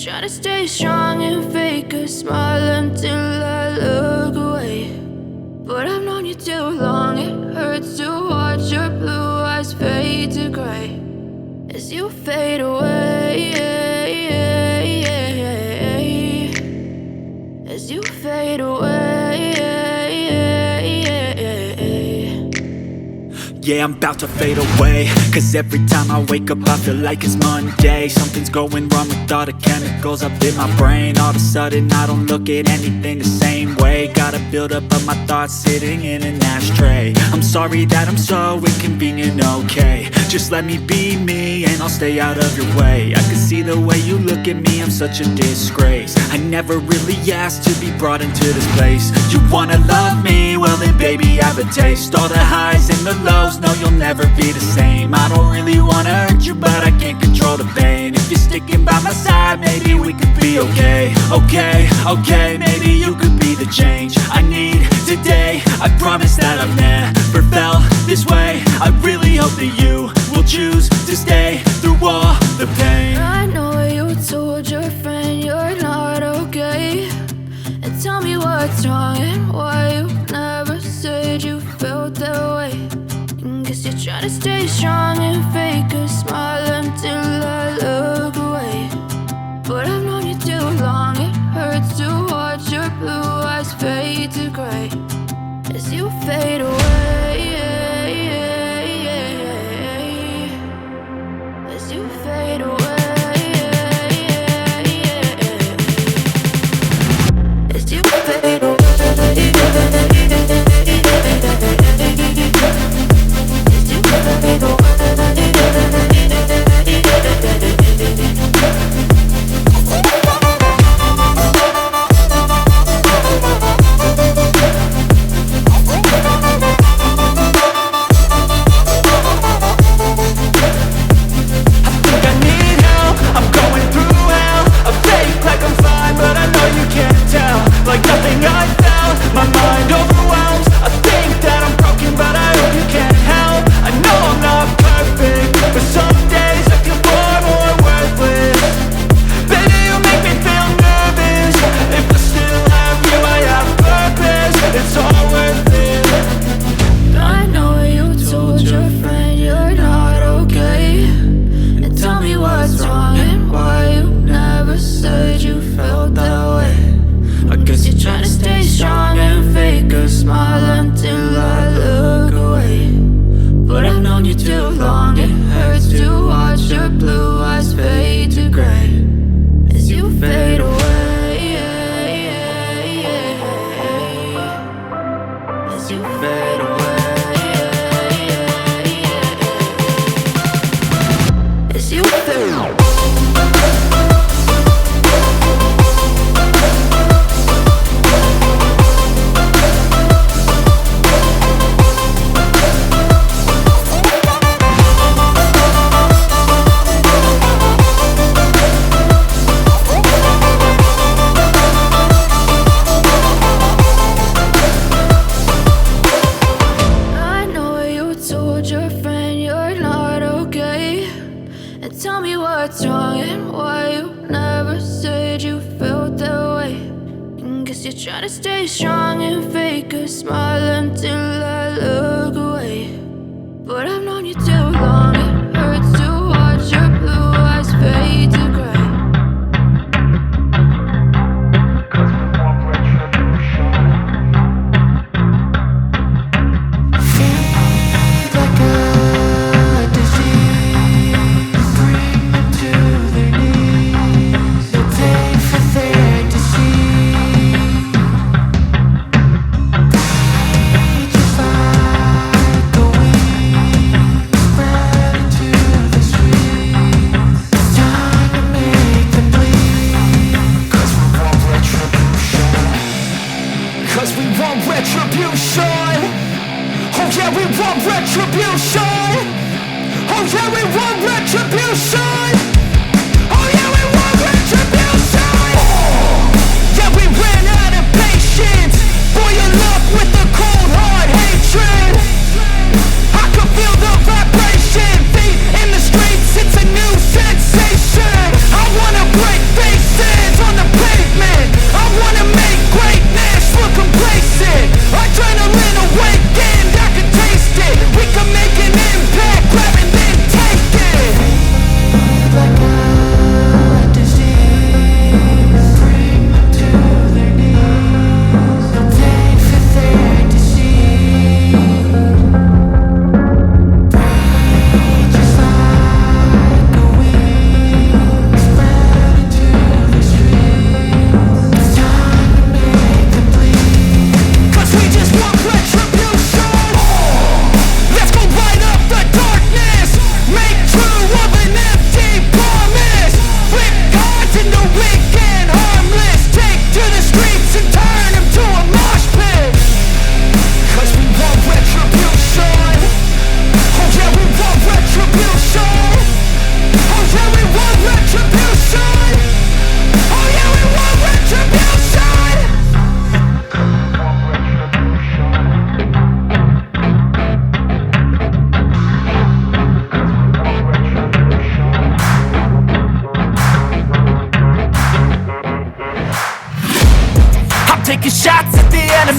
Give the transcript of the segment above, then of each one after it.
Try to stay strong and fake a smile until I look away. But I've known you too long, it hurts to watch your blue eyes fade to gray as you fade away, as you fade away. Yeah, I'm about to fade away, cause every time I wake up I feel like it's Monday. Something's going wrong with all the chemicals up in my brain. All of a sudden I don't look at anything the same way. Got a buildup of my thoughts sitting in an ashtray. I'm sorry that I'm so inconvenient, okay. Just let me be me and I'll stay out of your way. I can see the way you look at me, I'm such a disgrace. I never really asked to be brought into this place. You wanna love me? Well then baby have a taste. All the highs and the lows, no, you'll never be the same. I don't really wanna hurt you, but I can't control the pain. If you're sticking by my side, maybe we could be okay. Okay, maybe you could be the change I need today. I promise that I've never felt this way. I really hope that you will choose to stay through all the pain. I know you told your friend you're not okay, and tell me what's wrong and why you never said you felt that way. Guess you're trying to stay strong and fake a smile until I look away. But I've known you too long, it hurts to watch your blue eyes fade to gray as you fade away, as you fade away, as you fade away. Tell me what's wrong and why you never said you felt that way. Guess you're trying to stay strong and fake a smile until I look away. But I've known you too long, it hurts to watch your blue eyes fade to gray.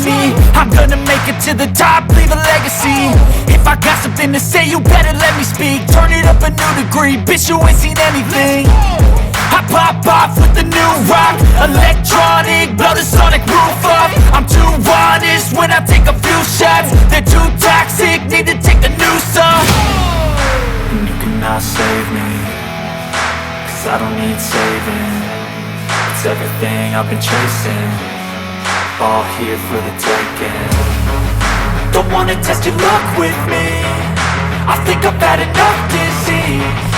me. I'm gonna make it to the top, leave a legacy. If I got something to say, you better let me speak. Turn it up a new degree, bitch, you ain't seen anything. I pop off with the new rock, electronic, blow the sonic roof up. I'm too honest when I take a few shots. They're too toxic, need to take the noose off. And you cannot save me, cause I don't need saving. It's everything I've been chasing, all here for the taking. Don't wanna test your luck with me, I think I've had enough disease.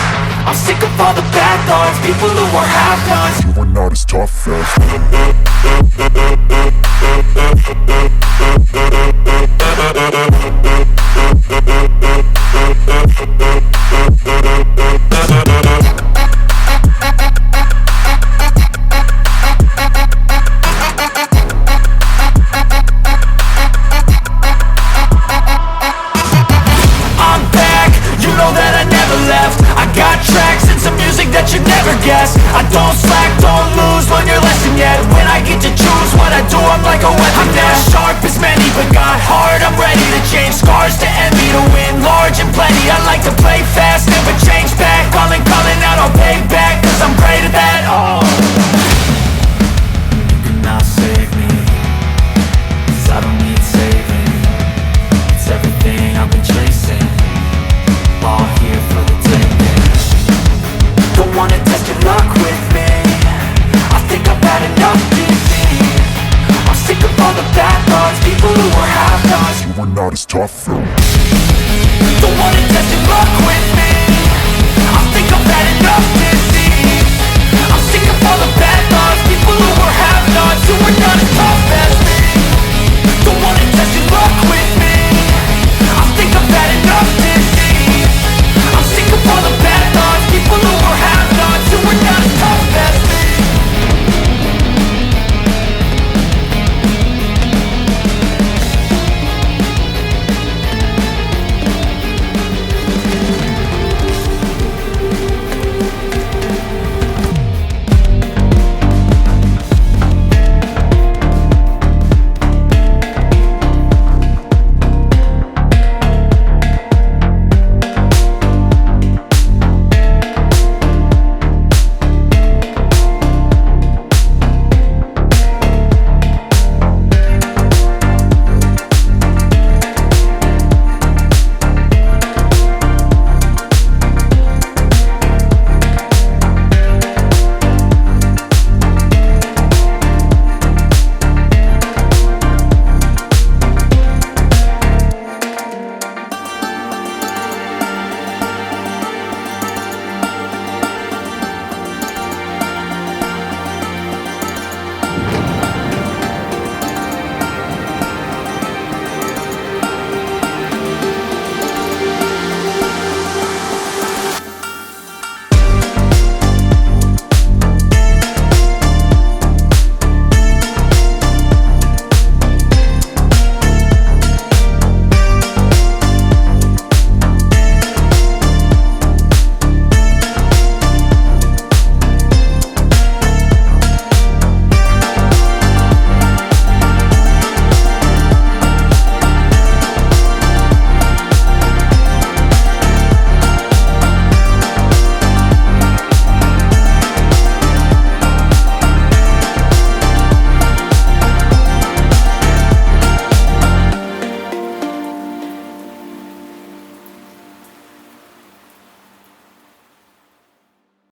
I'm sick of all the bad thoughts, people who are half-nots. You are not as tough as I'm back, you know that I never left. I got tracks and some music that you never guess. I don't slack, don't lose, learn your lesson yet. When I get to choose what I do, I'm like a weapon. I'm not sharp as many, but got heart. I'm ready to change scars to envy, to win large and plenty. I like to play fast, never change back. Calling out, I'll pay back, cause I'm great at that. Oh, you cannot save me, cause I don't need saving. It's everything I've been chasing, all here for the taking. Don't wanna test your luck with me, I think I've had enough disease. I'm sick of all the bad thoughts, people who are half-nots. you are not as tough as